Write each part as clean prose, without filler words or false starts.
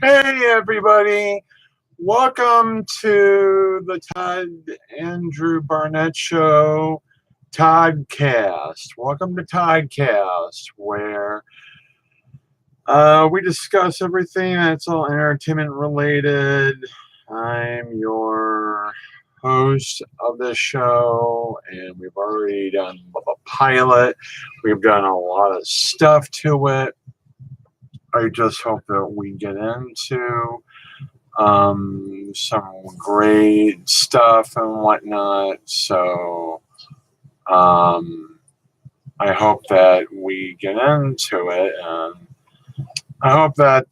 Hey, everybody. Welcome to the Todd Andrew Barnett Show, ToddCast. Welcome to ToddCast, where we discuss everything that's all entertainment related. I'm your host of this show, and we've already done a pilot. We've done a lot of stuff to it. I just hope that we get into some great stuff and whatnot. So I hope that we get into it, and I hope that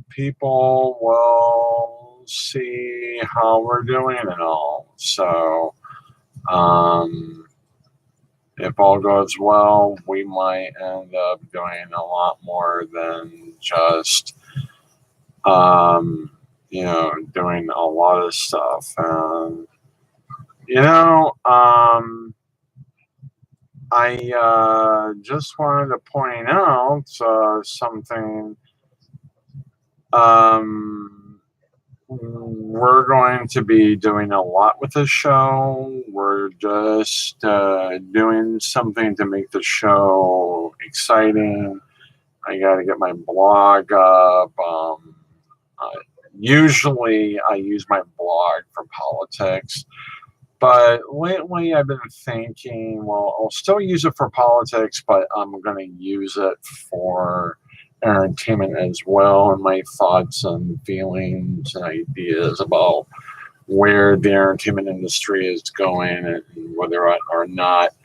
people will see how we're doing and all. So if all goes well, we might end up doing a lot more than just doing a lot of stuff. And, I just wanted to point out something. We're going to be doing a lot with the show. We're just doing something to make the show exciting. I got to get my blog up. Usually I use my blog for politics, but lately I've been thinking, well, I'll still use it for politics, but I'm going to use it for entertainment as well, and my thoughts and feelings and ideas about where the entertainment industry is going and whether or not,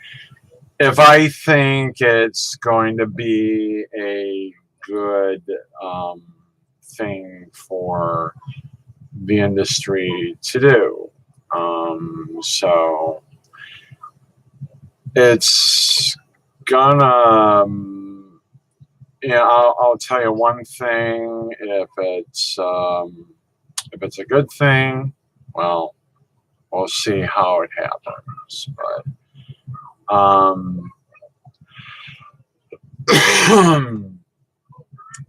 if I think it's going to be a good thing for the industry to do. So it's gonna, I'll tell you one thing. If it's a good thing, well, we'll see how it happens.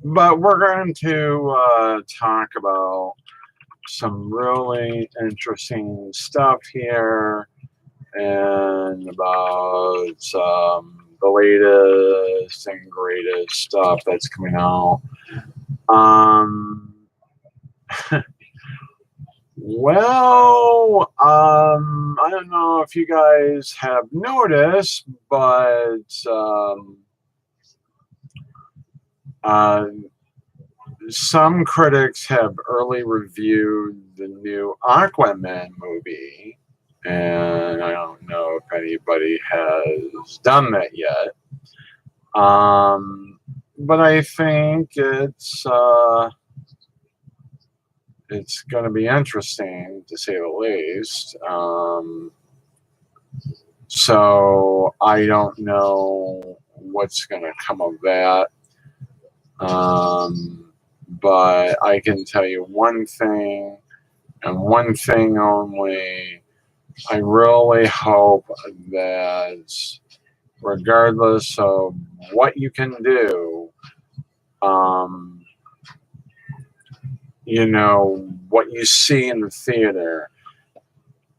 But we're going to talk about some really interesting stuff here, and about the latest and greatest stuff that's coming out. Well, I don't know if you guys have noticed, but some critics have early reviewed the new Aquaman movie, and I don't know if anybody has done that yet. But I think it's going to be interesting, to say the least. So I don't know what's going to come of that. But I can tell you one thing, and one thing only. I really hope that regardless of what you can do, what you see in the theater,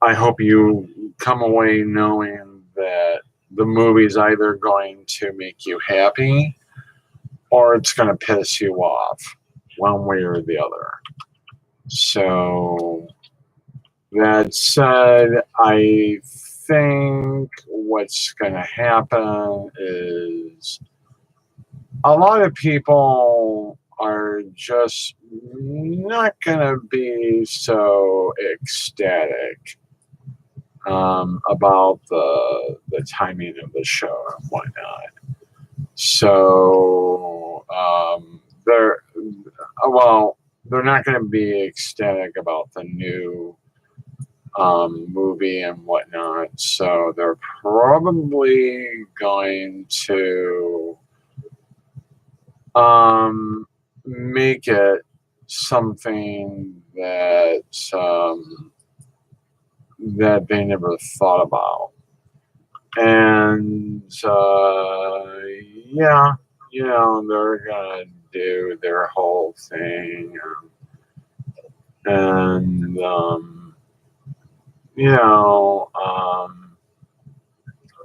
I hope you come away knowing that the movie's either going to make you happy or it's going to piss you off, one way or the other. So, that said, I think what's going to happen is a lot of people are just not going to be so ecstatic about the timing of the show and whatnot. So they're not going to be ecstatic about the new movie and whatnot. So they're probably going to make it something that that they never thought about. And they're gonna do their whole thing, and you know,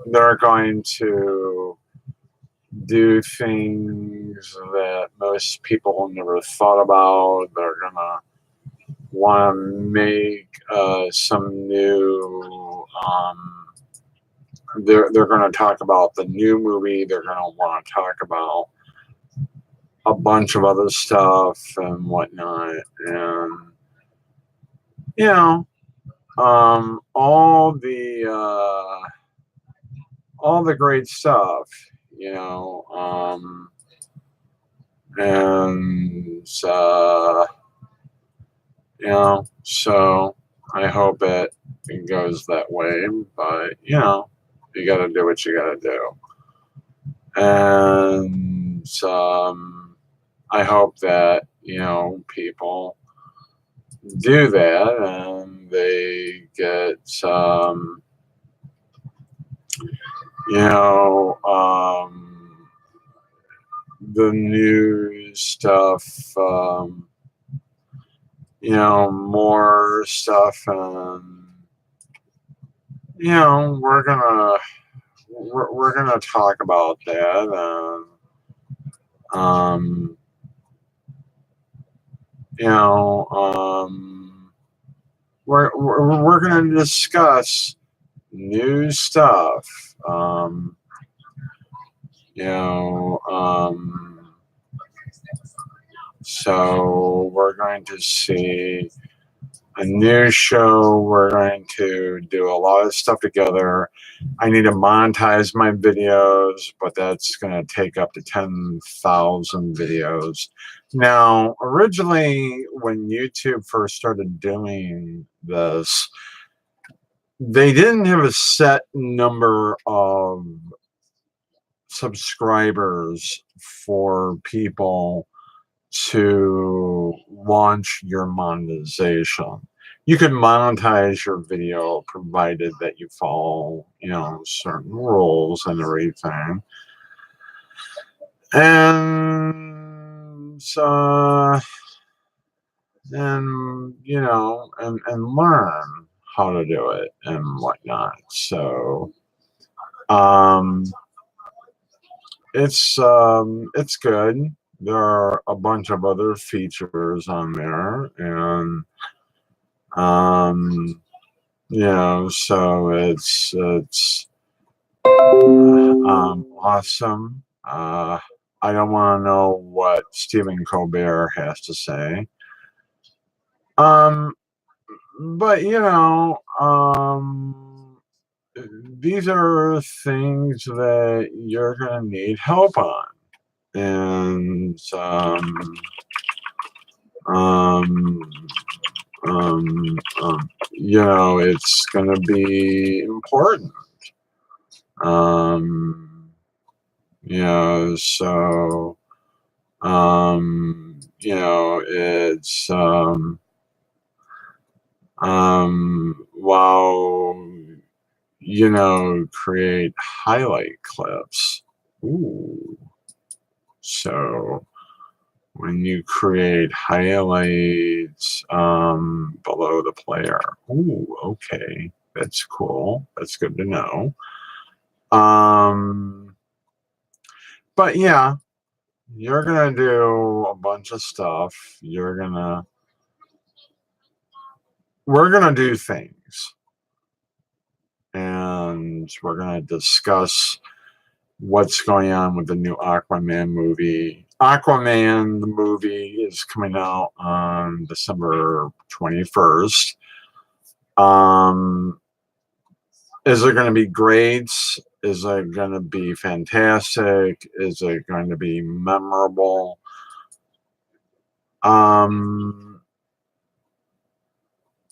they're going to do things that most people never thought about. They're gonna want to make some new. They're going to talk about the new movie. They're going to want to talk about a bunch of other stuff and whatnot, and you know, all the great stuff, you know, and you know, so I hope it goes that way, but you know, you got to do what you got to do, and I hope that you know people do that and they get you know the new stuff, you know, more stuff, and you know we're gonna talk about that, and you know we're gonna discuss new stuff, you know so we're going to see a new show. We're going to do a lot of stuff together. I need to monetize my videos, but that's going to take up to 10,000 videos. Now, originally, when YouTube first started doing this, they didn't have a set number of subscribers for people to launch your monetization. You can monetize your video provided that you follow, you know, certain rules and everything. And and you know, and learn how to do it and whatnot. So it's good. There are a bunch of other features on there, and you know, so it's awesome. I don't want to know what Stephen Colbert has to say. Um, but you know, these are things that you're gonna need help on, and um, you know, it's going to be important. You know, so, you know, it's, while, you know, create highlight clips. Ooh. So, when you create highlights below the player. Ooh, okay. That's cool. That's good to know. But yeah, you're gonna do a bunch of stuff. We're gonna do things. And we're gonna discuss what's going on with the new Aquaman movie. Aquaman, the movie, is coming out on December 21st. Is it going to be great? Is it going to be fantastic? Is it going to be memorable? You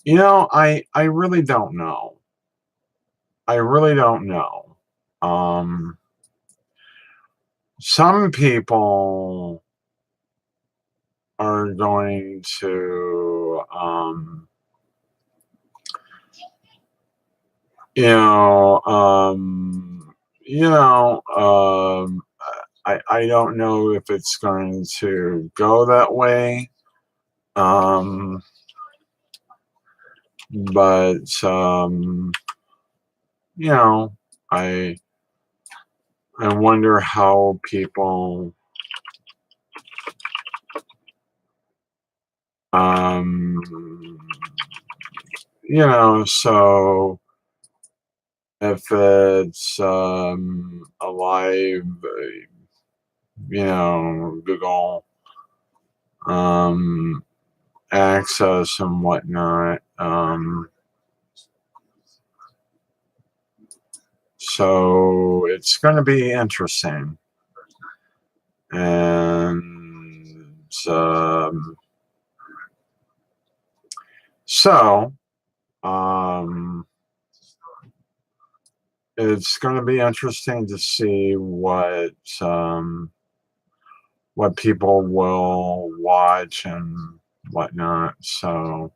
know, I really don't know. I really don't know. Some people are going to, you know, you know, I don't know if it's going to go that way. Um, but you know, I I wonder how people um so if it's a live Google um access and whatnot. So it's going to be interesting. And so um, it's going to be interesting to see um, what people will watch and whatnot. So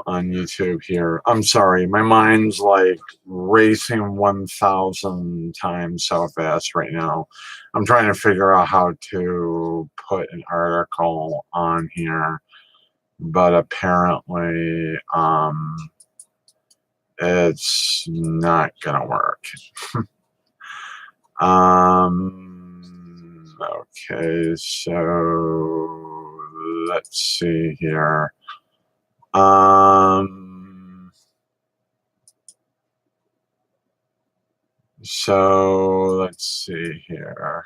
on YouTube here. I'm sorry, my mind's like racing 1,000 times so fast right now. I'm trying to figure out how to put an article on here, but apparently it's not gonna work. Okay, so let's see here. So let's see here.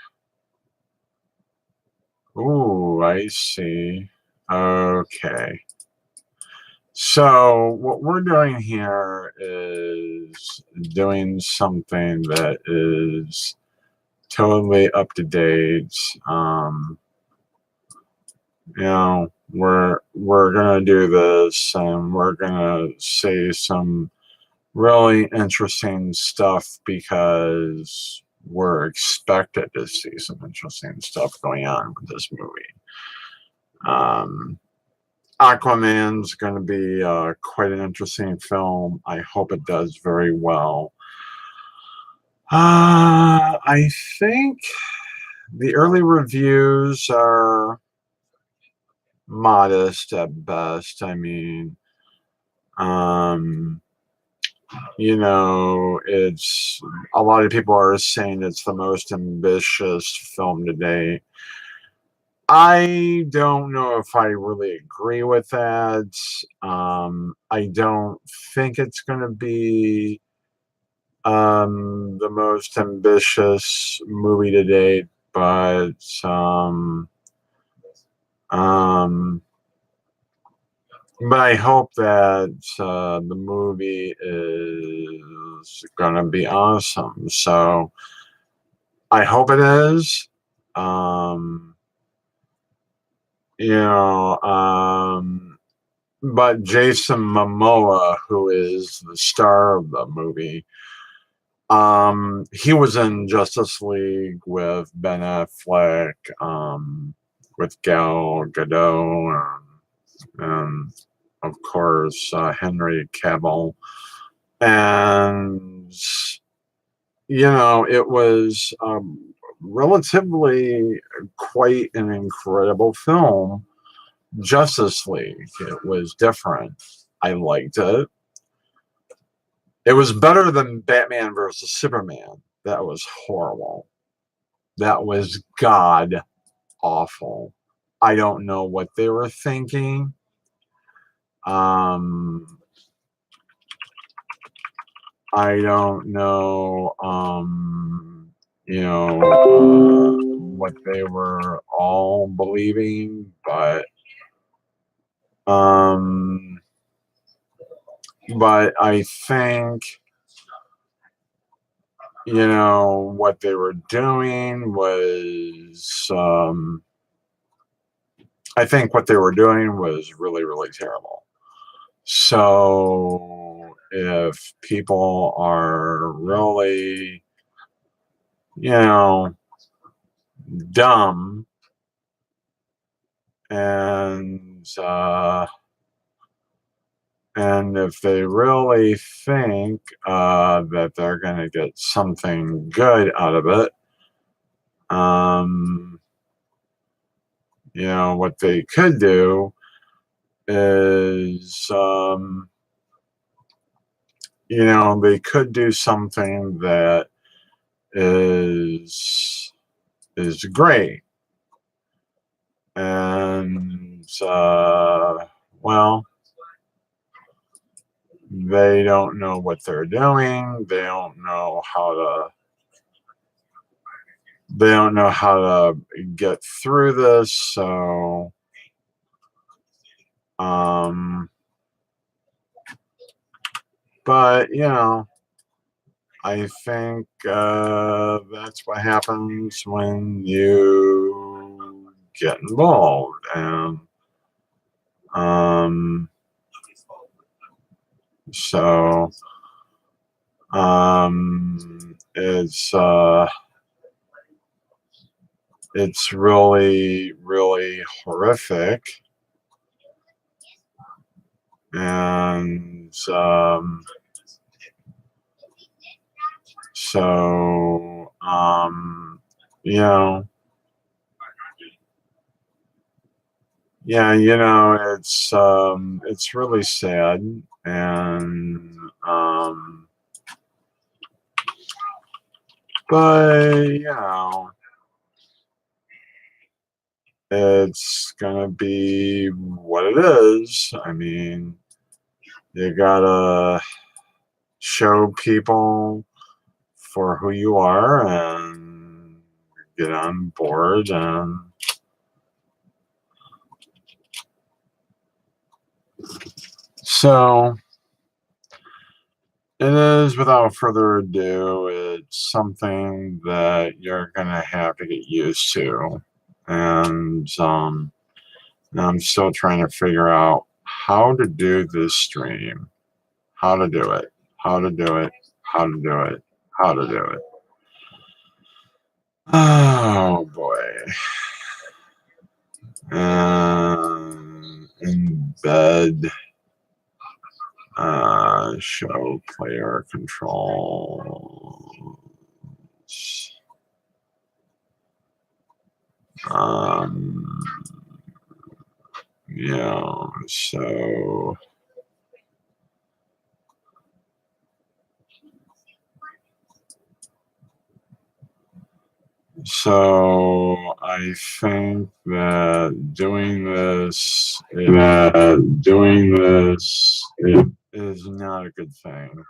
Ooh, I see. Okay. So what we're doing here is doing something that is totally up to date. We're gonna do this, and we're gonna say some really interesting stuff because we're expected to see some interesting stuff going on with this movie. Um, Aquaman's going to be quite an interesting film. I hope it does very well. I think the early reviews are modest at best. I mean, um, it's a lot of people are saying it's the most ambitious film today. I don't know if I really agree with that. I don't think it's going to be the most ambitious movie to date, but um, I hope that the movie is going to be awesome. So I hope it is. Um, you know, but Jason Momoa, who is the star of the movie, he was in Justice League with Ben Affleck, with Gal Gadot, and of course Henry Cavill, and it was relatively quite an incredible film. Justice League. It was different. I liked it. It was better than Batman versus Superman. That was horrible. That was god awful. I don't know what they were thinking. Um, I don't know, what they were all believing, um, but I think what they were doing was I think what they were doing was really, really terrible. So if people are really, you know, dumb and if they really think that they're going to get something good out of it, Um, what they could do is, they could do something that is great. And, well, they don't know what they're doing. They don't know how to get through this. So, um, but, I think that's what happens when you get involved. And um, so it's really, really horrific. And so, you know, yeah, it's really sad. And but it's gonna be what it is. I mean, you gotta show people for who you are and get on board. And so it is, without further ado, it's something that you're gonna have to get used to. And I'm still trying to figure out how to do this stream, how to do it, how to do it, how to do it, how to do it. Oh boy. Embed, show player controls. Um, yeah, so I think that doing this is not a good thing.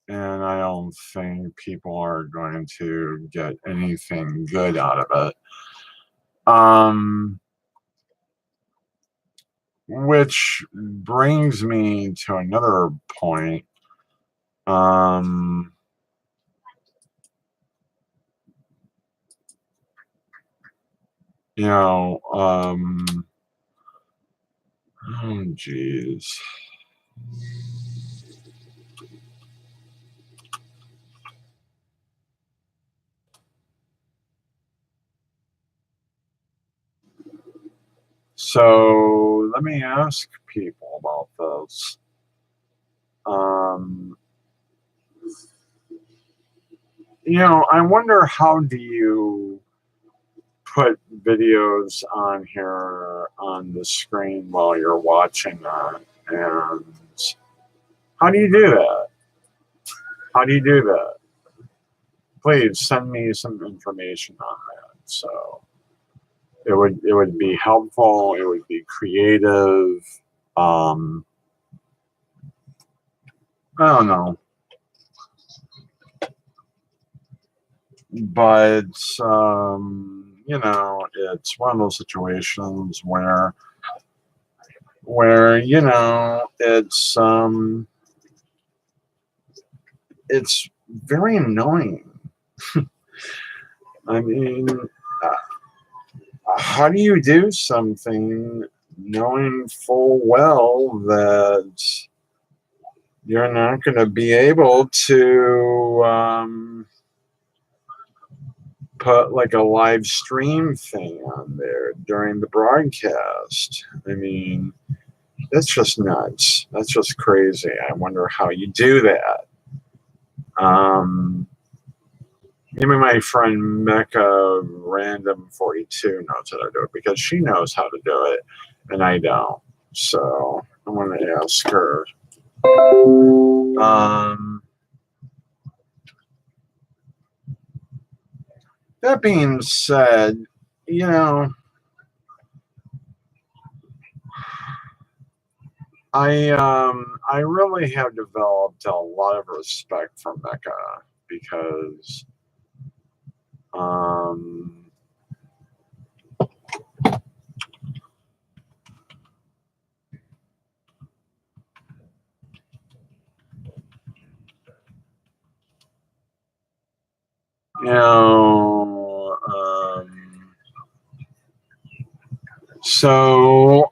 And I don't think people are going to get anything good out of it. Which brings me to another point. Um, oh geez. So let me ask people about this. Um, I wonder, how do you put videos on here on the screen while you're watching that? And how do you do that? How do you do that? Please send me some information on that. So it would be helpful. It would be creative. Um, I don't know, but it's one of those situations where it's very annoying. I mean, how do you do something knowing full well that you're not going to be able to put like a live stream thing on there during the broadcast? I mean, that's just nuts. That's just crazy. I wonder how you do that. Um, Even my friend Mecca Random 42 knows how to do it because she knows how to do it and I don't. So I'm gonna ask her. Um, that being said, you know, I really have developed a lot of respect for Mecca because um you know so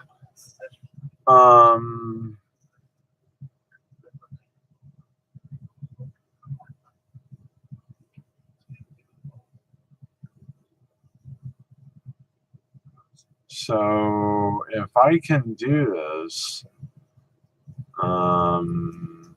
um so if I can do this, um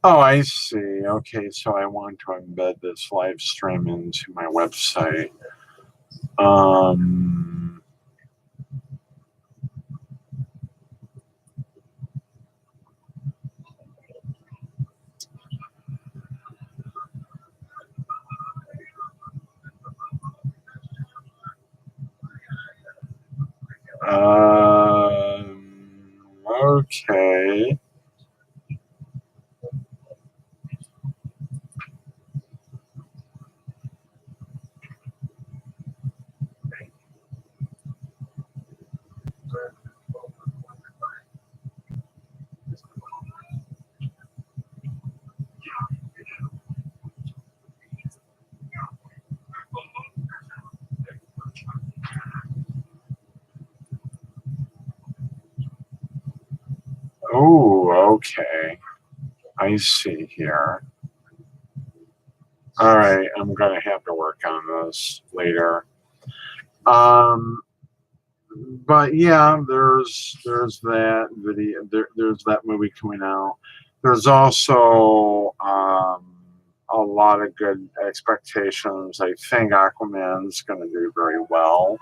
oh, I see. Okay, so I want to embed this live stream into my website. Um okay. Oh, okay. I see here. All right, I'm gonna have to work on this later. Um, but yeah, there's that video. There's that movie coming out. There's also a lot of good expectations. I think Aquaman's going to do very well.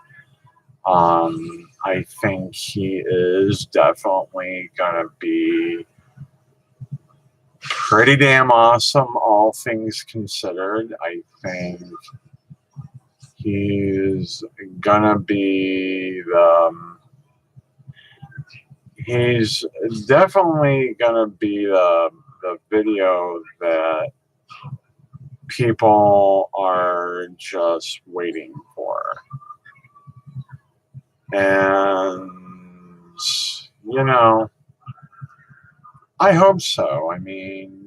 I think he is definitely going to be pretty damn awesome, all things considered. I think he's gonna be he's definitely gonna be the video that people are just waiting for. And you know, I hope so. I mean,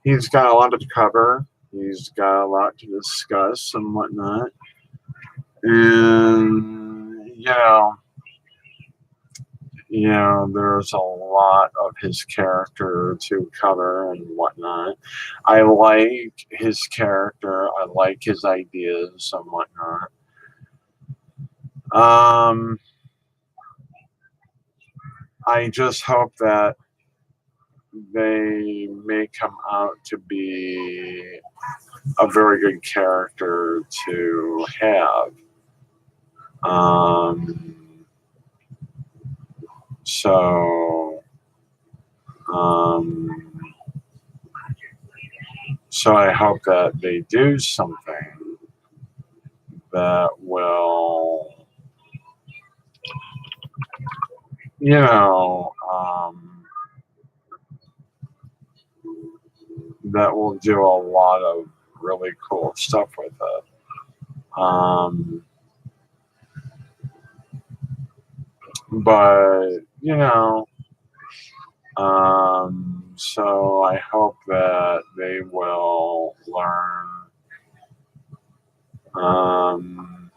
he's got a lot to cover. He's got a lot to discuss and whatnot. And there's a lot of his character to cover and whatnot. I like his character. I like his ideas and whatnot. Um, I just hope that they make him out to be a very good character to have. Um, so, um, so I hope that they do something that will, you know, that will do a lot of really cool stuff with it. But so I hope that they will learn, um,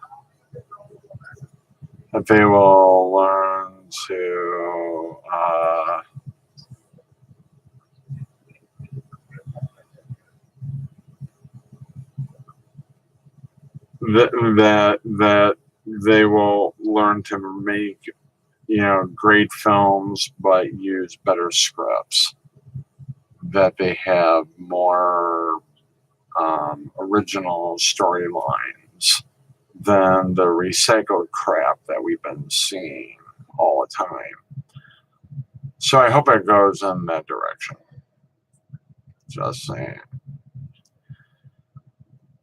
that they will learn to that they will learn to make, great films, but use better scripts. That they have more original storylines than the recycled crap that we've been seeing all the time. So I hope it goes in that direction. Just saying.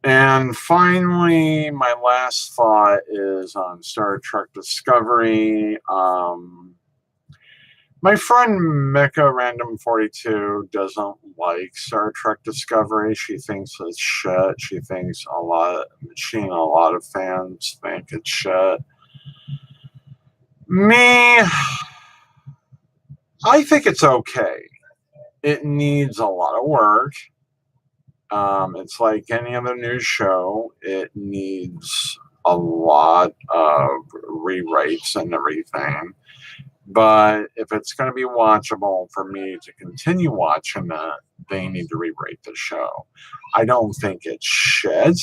And finally, my last thought is on Star Trek Discovery. My friend Mecca Random 42 doesn't like Star Trek Discovery. She thinks it's shit. She and a lot of fans think it's shit. Me, I think it's okay. It needs a lot of work. It's like any other news show. It needs a lot of rewrites and everything. But if it's going to be watchable for me to continue watching it, they need to rewrite the show. I don't think it's shit,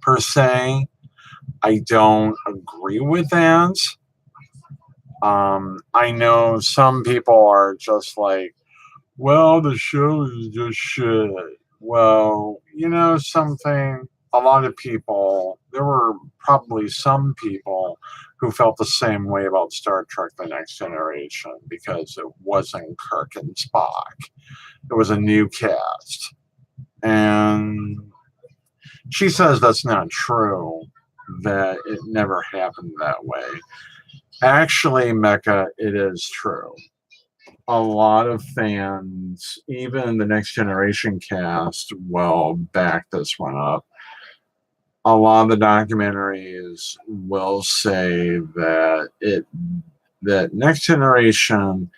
per se. I don't agree with that. I know some people are just like, well, the show is just shit. Well, something, a lot of people, there were probably some people who felt the same way about Star Trek The Next Generation because it wasn't Kirk and Spock. It was a new cast. And she says that's not true, that it never happened that way. Actually, Mecca, it is true. A lot of fans, even the Next Generation cast, will back this one up. A lot of the documentaries will say that Next Generation,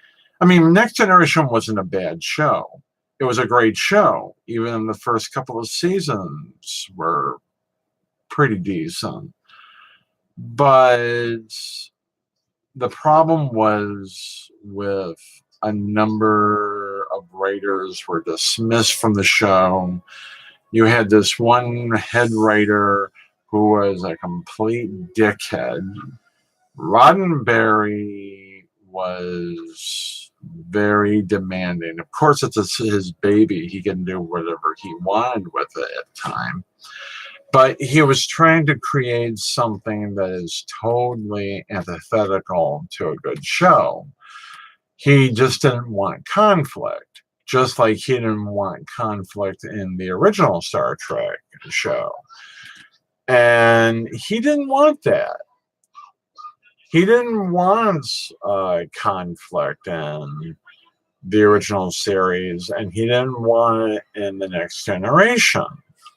Next Generation wasn't a bad show. It was a great show. Even the first couple of seasons were pretty decent. But the problem was with a number of writers were dismissed from the show. You had this one head writer who was a complete dickhead. Roddenberry was very demanding. Of course, it's his baby. He can do whatever he wanted with it at the time. But he was trying to create something that is totally antithetical to a good show. He just didn't want conflict, just like he didn't want conflict in the original Star Trek show. And he didn't want that. He didn't want conflict in the original series, and he didn't want it in the Next Generation.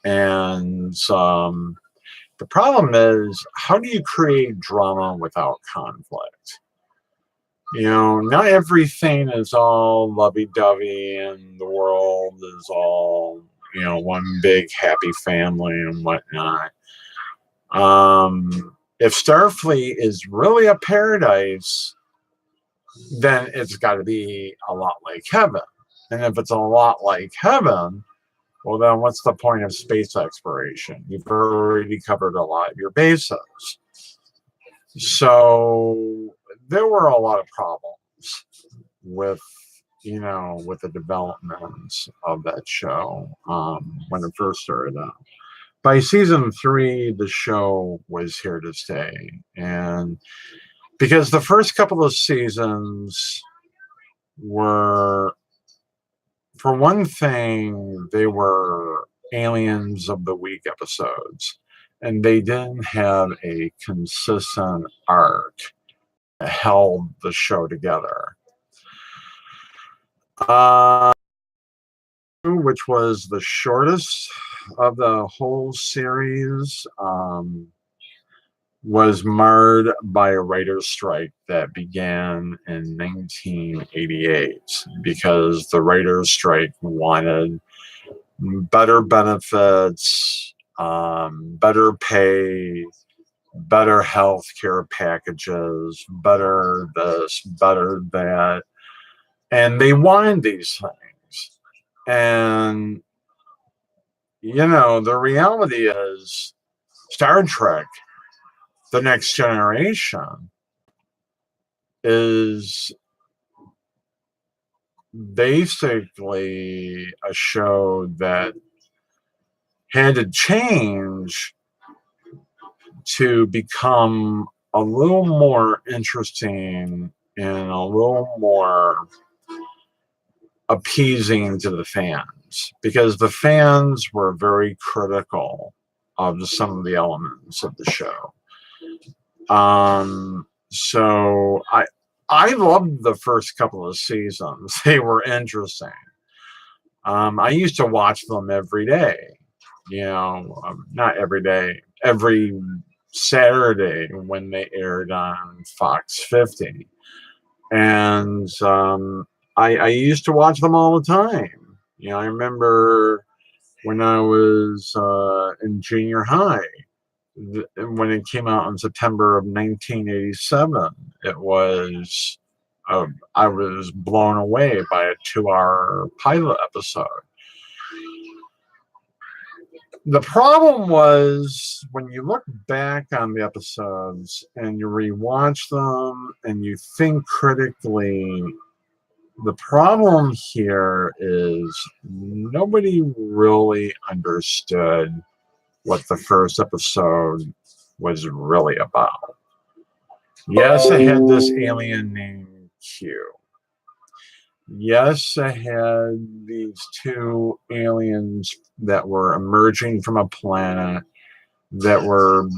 And the problem is, how do you create drama without conflict? Not everything is all lovey-dovey and the world is all, one big happy family and whatnot. If Starfleet is really a paradise, then it's got to be a lot like heaven. And if it's a lot like heaven, well, then what's the point of space exploration? You've already covered a lot of your bases. So there were a lot of problems with, with the development of that show when it first started out. By season 3, the show was here to stay. And because the first couple of seasons were, for one thing, they were Aliens of the Week episodes, and they didn't have a consistent arc that held the show together. Which was the shortest of the whole series, was marred by a writer's strike that began in 1988 because the writer's strike wanted better benefits, better pay, better health care packages, better this, better that. And they wanted these things. And, the reality is Star Trek, The Next Generation, is basically a show that had to change to become a little more interesting and a little more appeasing to the fans, because the fans were very critical of some of the elements of the show. So I loved the first couple of seasons. They were interesting. I used to watch them every day. Not every day, every Saturday when they aired on Fox 50. And I used to watch them all the time. I remember when I was in junior high, when it came out in September of 1987, it was, I was blown away by a 2-hour pilot episode. The problem was when you look back on the episodes and you rewatch them and you think critically, the problem here is nobody really understood what the first episode was really about. Yes, I had this alien named Q. Yes, I had these two aliens that were emerging from a planet that were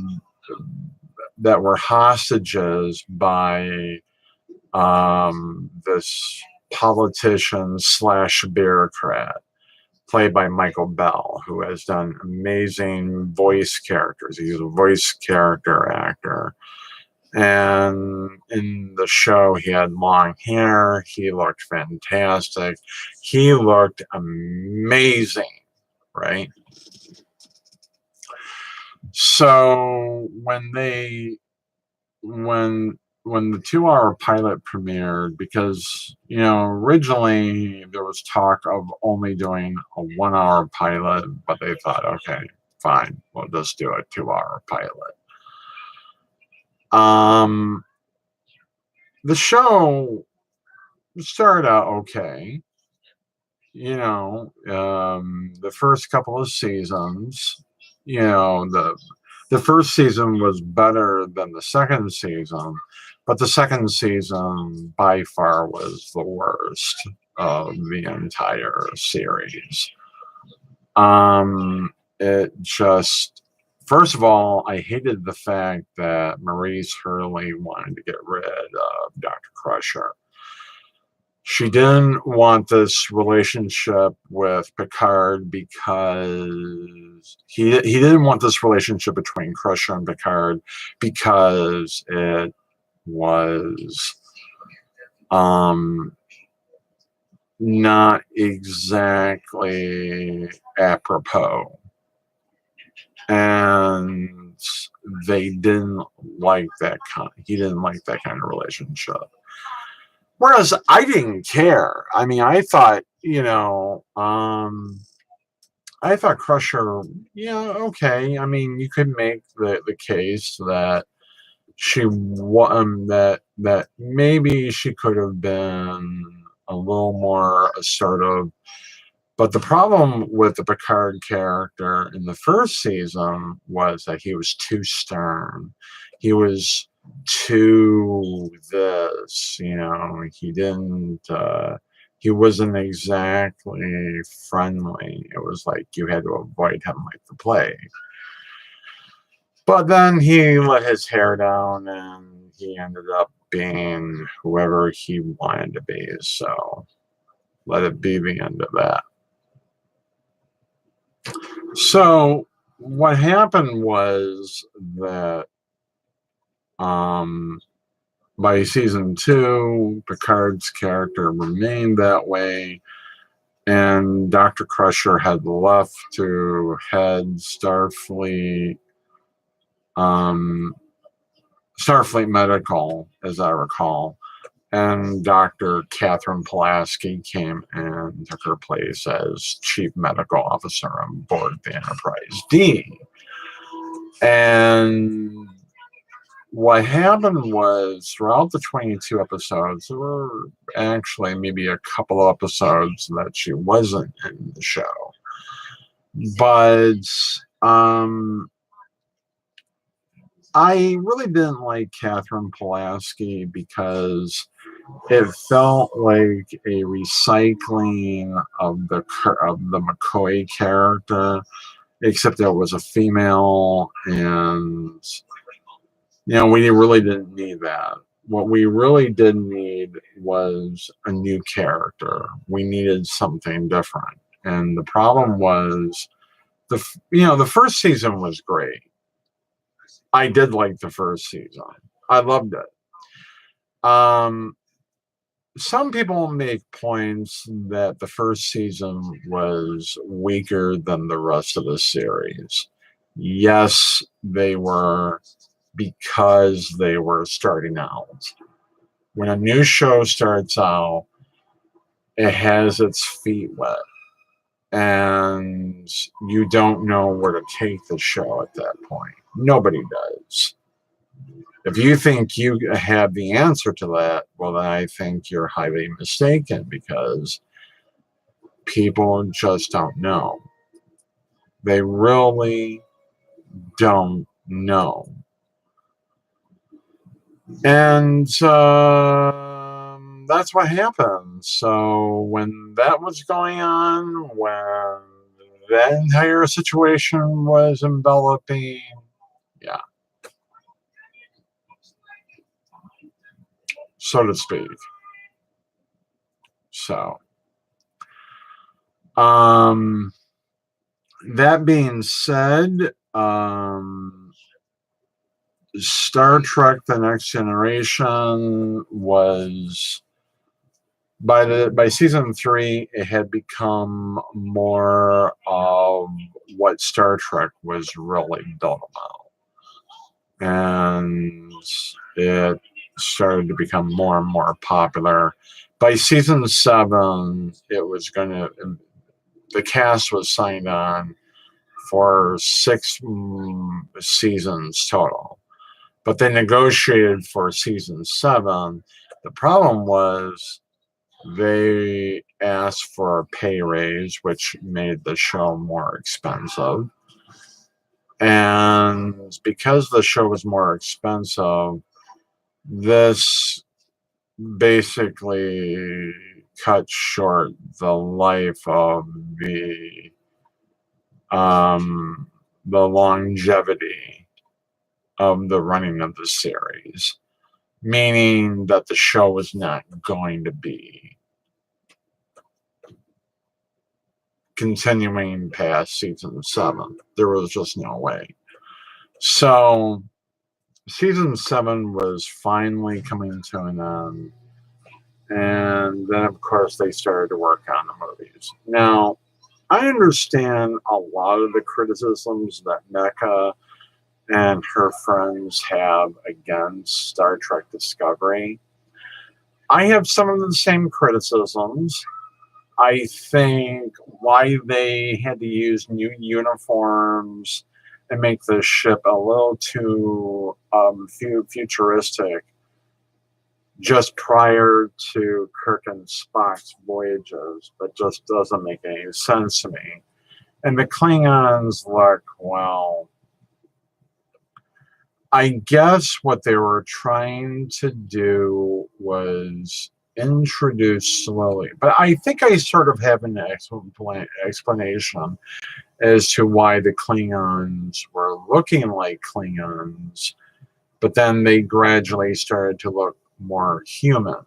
hostages by this politician slash bureaucrat played by Michael Bell, who has done amazing voice characters. He's a voice character actor. And in the show, he had long hair. He looked fantastic. He looked amazing, right? So when the 2-hour pilot premiered, because originally there was talk of only doing a 1-hour pilot, but they thought, okay, fine, we'll just do a 2-hour pilot. The show started out okay. The first couple of seasons, the first season was better than the second season, but the second season by far was the worst of the entire series. It just, first of all, I hated the fact that Maurice Hurley wanted to get rid of Dr. Crusher. She didn't want this relationship with Picard because he didn't want this relationship between Crusher and Picard because it was not exactly apropos, and they didn't like that kind. He didn't like that kind of relationship. Whereas I didn't care. I mean, I thought, I thought Crusher, okay. I mean, you could make the case that that maybe she could have been a little more assertive. But the problem with the Picard character in the first season was that he was too stern. He was too this, he wasn't exactly friendly. It was like you had to avoid him like the plague. But then he let his hair down and he ended up being whoever he wanted to be. So let it be the end of that. So what happened was that by season 2, Picard's character remained that way, and Dr. Crusher had left to head Starfleet Medical, as I recall, and Dr. Catherine Pulaski came and took her place as Chief Medical Officer on board the Enterprise D. And what happened was throughout the 22 episodes, there were actually maybe a couple of episodes that she wasn't in the show. But I really didn't like Catherine Pulaski because it felt like a recycling of the McCoy character, except it was a female, and we really didn't need that. What we really did need was a new character. We needed something different, and the problem was the first season was great. I did like the first season. I loved it. Some people make points that the first season was weaker than the rest of the series. Yes, they were, because they were starting out. When a new show starts out, it has its feet wet, and you don't know where to take the show at that point. Nobody does. If you think you have the answer to that, well, then I think you're highly mistaken, because people just don't know. They really don't know. And that's what happened. So when that was going on, when that entire situation was enveloping, yeah, so to speak. So, that being said, Star Trek: The Next Generation was, by season 3, it had become more of what Star Trek was really built about, and it started to become more and more popular. By season 7, the cast was signed on for 6 seasons total. But they negotiated for season 7. The problem was they asked for a pay raise, which made the show more expensive. And because the show was more expensive, this basically cut short the life of the longevity of the running of the series, meaning that the show was not going to be continuing past season 7. There was just no way. So season 7 was finally coming to an end. And then, of course, they started to work on the movies. Now, I understand a lot of the criticisms that Mecca and her friends have against Star Trek Discovery. I have some of the same criticisms. I think why they had to use new uniforms and make the ship a little too futuristic just prior to Kirk and Spock's voyages, but just doesn't make any sense to me. And the Klingons look, well, I guess what they were trying to do was introduce slowly. But I think I sort of have an explanation as to why the Klingons were looking like Klingons, but then they gradually started to look more human.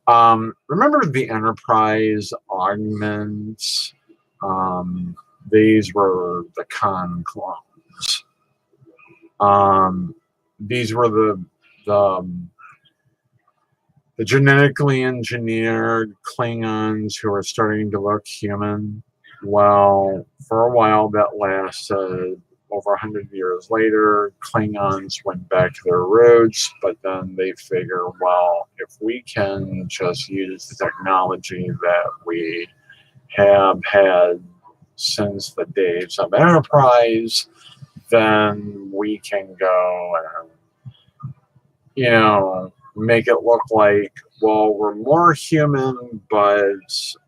Remember the Enterprise augments? These were the Khan clones. These were the genetically engineered Klingons who are starting to look human. Well, for a while that lasted. Over 100 years later, Klingons went back to their roots, but then they figure, well, if we can just use the technology that we have had since the days of Enterprise, then we can go and, make it look like, well, we're more human, but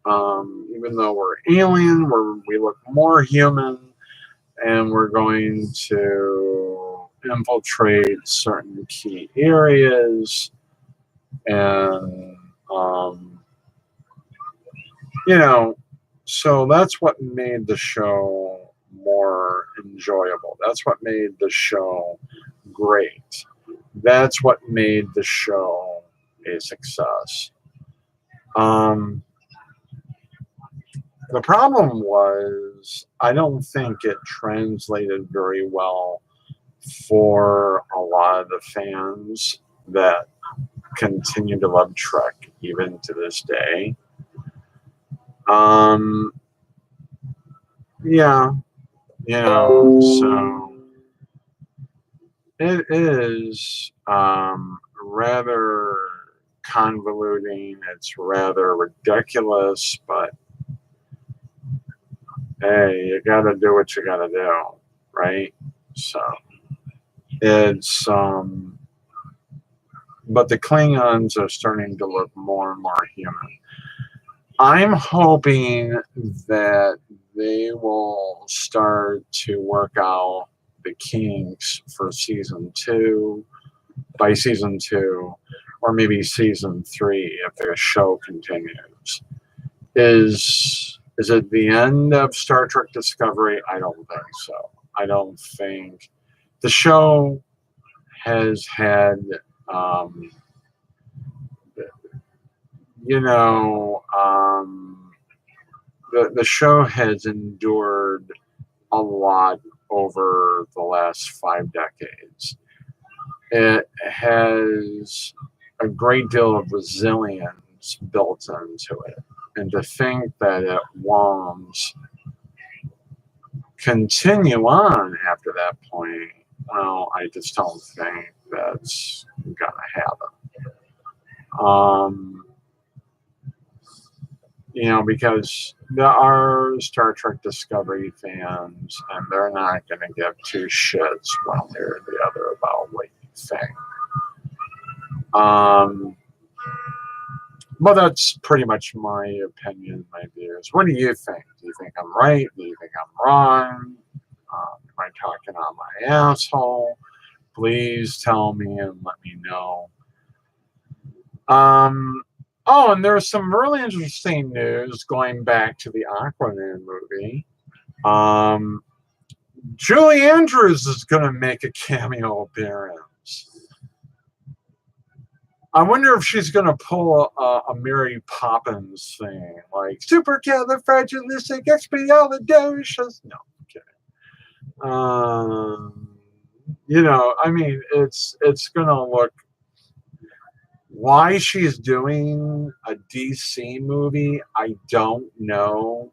even though we're alien, we look more human, and we're going to infiltrate certain key areas, and so that's what made the show more enjoyable. That's what made the show great. That's what made the show a success. The problem was, I don't think it translated very well for a lot of the fans that continue to love Trek even to this day. Yeah, so it is rather convoluting. It's rather ridiculous, but hey, you gotta do what you gotta do, right? So it's but the Klingons are starting to look more and more human. I'm hoping that they will start to work out the kinks for season 2, by season 2, or maybe season 3 if the show continues. Is it the end of Star Trek Discovery? I don't think so. I don't think the show has had, the show has endured a lot over the last 5 decades. It has a great deal of resilience built into it. And to think that it won't continue on after that point, well, I just don't think that's going to happen. Because there are Star Trek Discovery fans, and they're not going to give 2 shits one way or the other about what you think. But that's pretty much my opinion, my views. What do you think? Do you think I'm right? Do you think I'm wrong? Am I talking on my asshole? Please tell me and let me know. Oh, and there's some really interesting news going back to the Aquaman movie. Julie Andrews is going to make a cameo appearance. I wonder if she's going to pull a Mary Poppins thing, like supercalifragilisticexpialidocious. No, I mean, it's going to look. Why she's doing a DC movie, I don't know,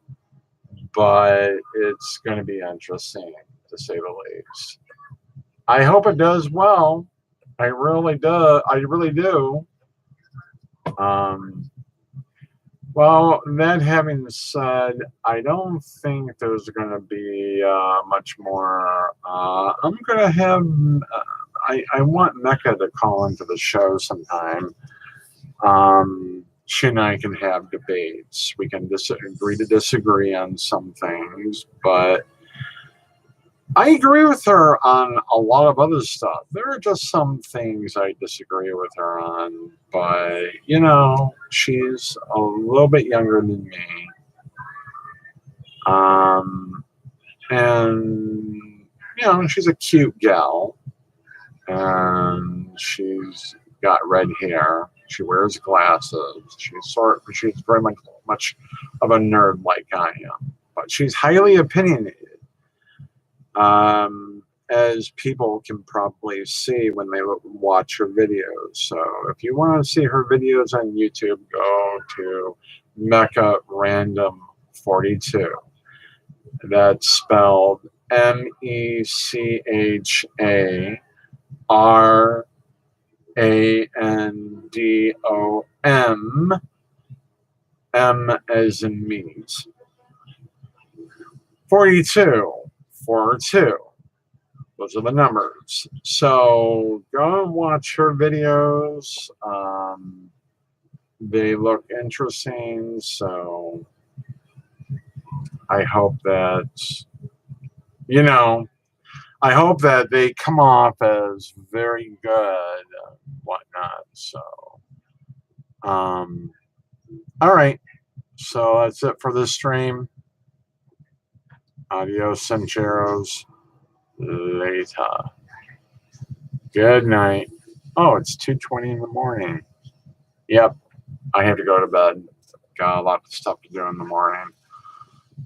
but it's going to be interesting, to say the least. I hope it does well. I really do. Well, that having said, I don't think there's going to be much more. I'm going to have. I want Mecca to call into the show sometime. She and I can have debates. We can agree to disagree on some things, but I agree with her on a lot of other stuff. There are just some things I disagree with her on, but, she's a little bit younger than me. And, she's a cute gal. And she's got red hair. She wears glasses. She's very much of a nerd like I am. But she's highly opinionated. As people can probably see when they watch her videos. So if you want to see her videos on YouTube, go to Mecha Random 42. That's spelled MECHARANDOM, M as in meat. 42. Those are the numbers. So go and watch her videos. They look interesting. So I hope that, you know, I hope that they come off as very good and whatnot. So, all right. So that's it for this stream. Adios, Sinceros. Later. Good night. Oh, it's 2:20 in the morning. Yep, I have to go to bed. Got a lot of stuff to do in the morning.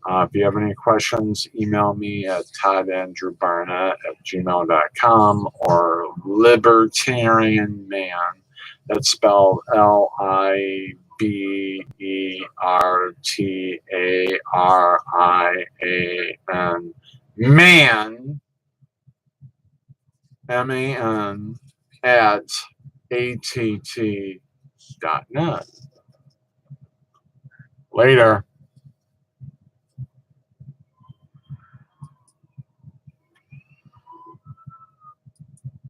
If you have any questions, email me at toddandrewbarnett@gmail.com or libertarianman. That's spelled LIBERTARIAN. Man, MAN, at ATT.net. Later.